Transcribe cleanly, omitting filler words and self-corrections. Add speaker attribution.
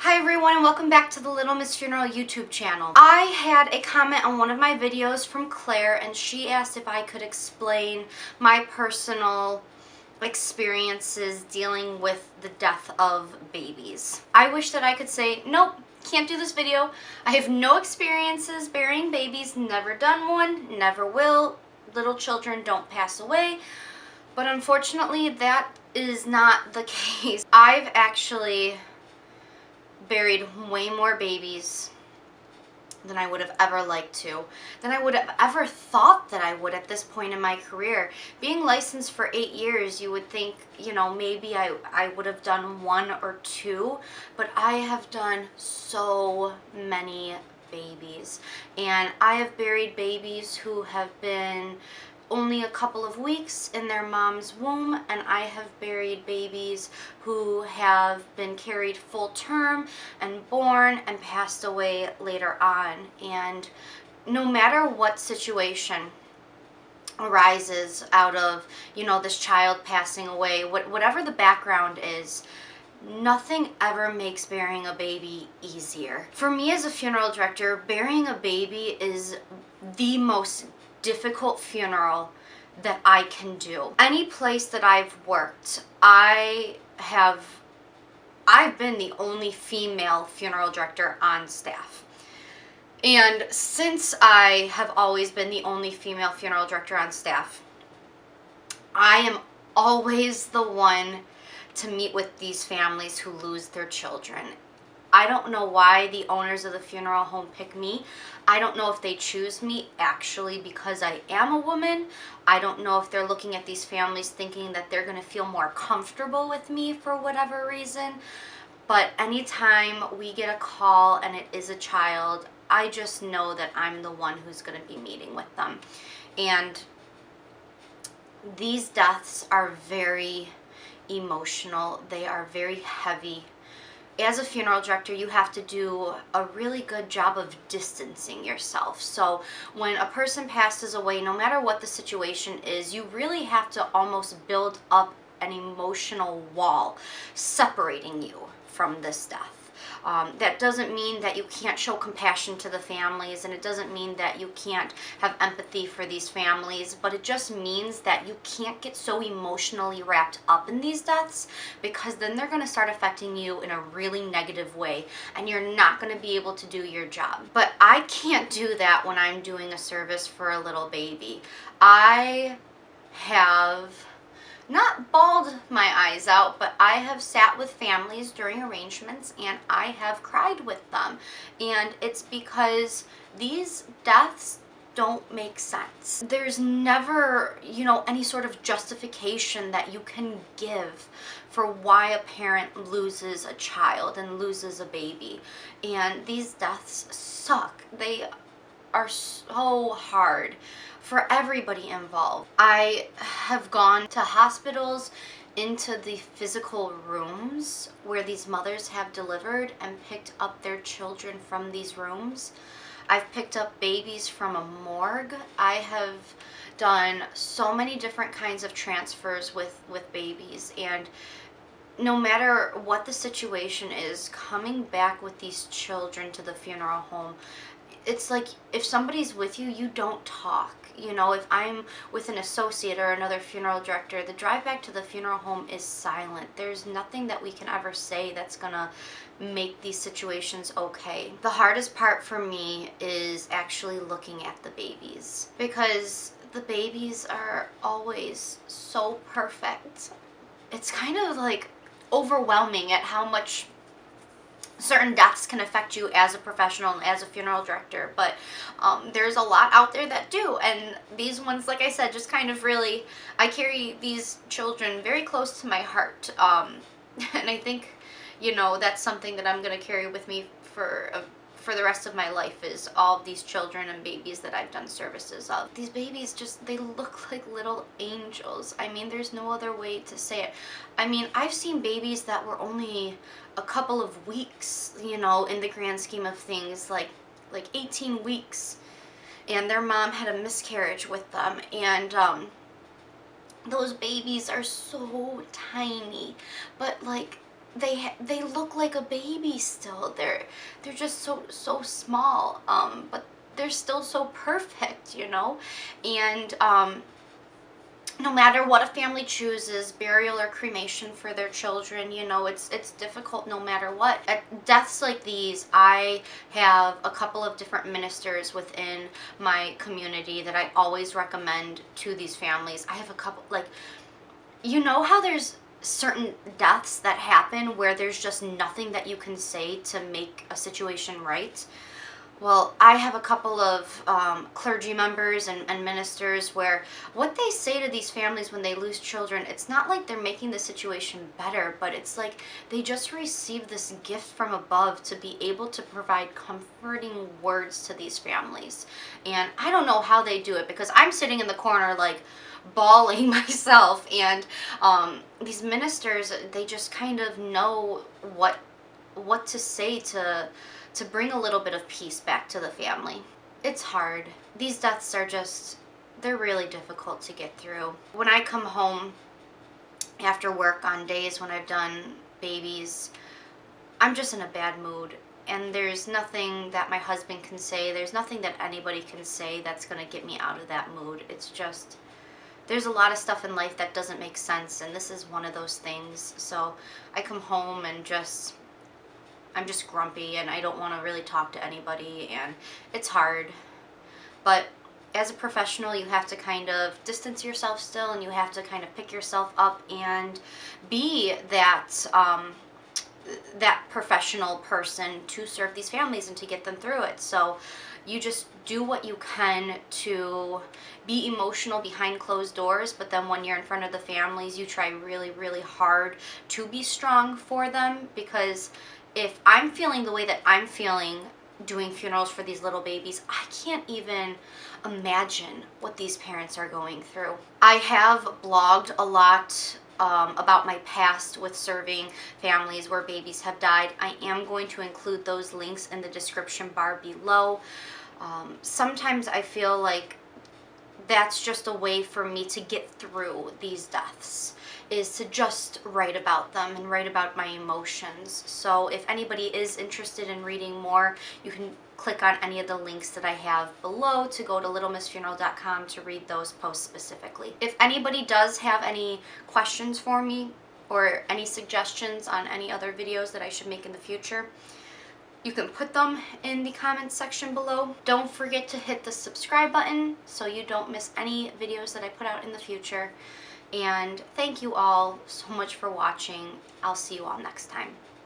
Speaker 1: Hi everyone and welcome back to the Little Miss Funeral YouTube channel. I had a comment on one of my videos from Claire and she asked if I could explain my personal experiences dealing with the death of babies. I wish that I could say, nope, can't do this video. I have no experiences burying babies, never done one, never will. Little children don't pass away. But unfortunately that is not the case. I've actually buried way more babies than I would have ever liked to, than I would have ever thought that I would at this point in my career. Being licensed for 8 years, you would think, maybe I would have done 1 or 2, but I have done so many babies. And I have buried babies who have been only a couple of weeks in their mom's womb, and I have buried babies who have been carried full term and born and passed away later on. And no matter what situation arises out of, this child passing away, whatever the background is, nothing ever makes burying a baby easier. For me as a funeral director, burying a baby is the most difficult funeral that I can do. Any place that I've worked, I've been the only female funeral director on staff. And since I have always been the only female funeral director on staff, I am always the one to meet with these families who lose their children. I don't know why the owners of the funeral home pick me. I don't know if they choose me actually because I am a woman. I don't know if they're looking at these families thinking that they're going to feel more comfortable with me for whatever reason. But anytime we get a call and it is a child, I just know that I'm the one who's going to be meeting with them. And these deaths are very emotional. They are very heavy. As a funeral director, you have to do a really good job of distancing yourself. So when a person passes away, no matter what the situation is, you really have to almost build up an emotional wall separating you from this death. That doesn't mean that you can't show compassion to the families, and it doesn't mean that you can't have empathy for these families, but it just means that you can't get so emotionally wrapped up in these deaths, because then they're going to start affecting you in a really negative way, and you're not going to be able to do your job. But I can't do that when I'm doing a service for a little baby. I have not bawled my eyes out, but I have sat with families during arrangements and I have cried with them. And it's because these deaths don't make sense. There's never, any sort of justification that you can give for why a parent loses a child and loses a baby. And these deaths suck. They are so hard for everybody involved. I have gone to hospitals, into the physical rooms where these mothers have delivered and picked up their children from these rooms. I've picked up babies from a morgue. I have done so many different kinds of transfers with babies, and no matter what the situation is, coming back with these children to the funeral home, it's like if somebody's with you, you don't talk. If I'm with an associate or another funeral director, the drive back to the funeral home is silent. There's nothing that we can ever say that's gonna make these situations okay. The hardest part for me is actually looking at the babies, because the babies are always so perfect. It's kind of like overwhelming at how much certain deaths can affect you as a professional and as a funeral director, but there's a lot out there that do, and these ones, like I said, just kind of really, I carry these children very close to my heart, and I think, that's something that I'm going to carry with me for the rest of my life, is all of these children and babies that I've done services of. These babies they look like little angels. I mean, there's no other way to say it. I mean, I've seen babies that were only a couple of weeks, in the grand scheme of things, like 18 weeks, and their mom had a miscarriage with them, and those babies are so tiny, but they look like a baby still. They're just so small, but they're still so perfect, you know. And no matter what a family chooses, burial or cremation for their children, you know, it's difficult no matter what. At deaths like these, I have a couple of different ministers within my community that I always recommend to these families. I have a couple, like, you know how there's certain deaths that happen where there's just nothing that you can say to make a situation right? Well, I have a couple of clergy members and ministers where what they say to these families when they lose children, it's not like they're making the situation better, but it's like they just received this gift from above to be able to provide comforting words to these families. And I don't know how they do it, because I'm sitting in the corner like bawling myself, and these ministers, they just kind of know what to say to bring a little bit of peace back to the family. It's hard. These deaths are just, they're really difficult to get through. When I come home after work on days when I've done babies, I'm just in a bad mood. And there's nothing that my husband can say, there's nothing that anybody can say that's going to get me out of that mood. It's just, there's a lot of stuff in life that doesn't make sense, and this is one of those things. So I come home and I'm just grumpy, and I don't want to really talk to anybody, and it's hard. But as a professional, you have to kind of distance yourself still, and you have to kind of pick yourself up and be that that professional person to serve these families and to get them through it. So you just do what you can to be emotional behind closed doors, but then when you're in front of the families, you try really, really hard to be strong for them, because if I'm feeling the way that I'm feeling doing funerals for these little babies, I can't even imagine what these parents are going through. I have blogged a lot about my past with serving families where babies have died. I am going to include those links in the description bar below. Sometimes I feel like that's just a way for me to get through these deaths, is to just write about them and write about my emotions. So if anybody is interested in reading more, you can click on any of the links that I have below to go to littlemissfuneral.com to read those posts specifically. If anybody does have any questions for me or any suggestions on any other videos that I should make in the future, you can put them in the comments section below. Don't forget to hit the subscribe button so you don't miss any videos that I put out in the future. And thank you all so much for watching. I'll see you all next time.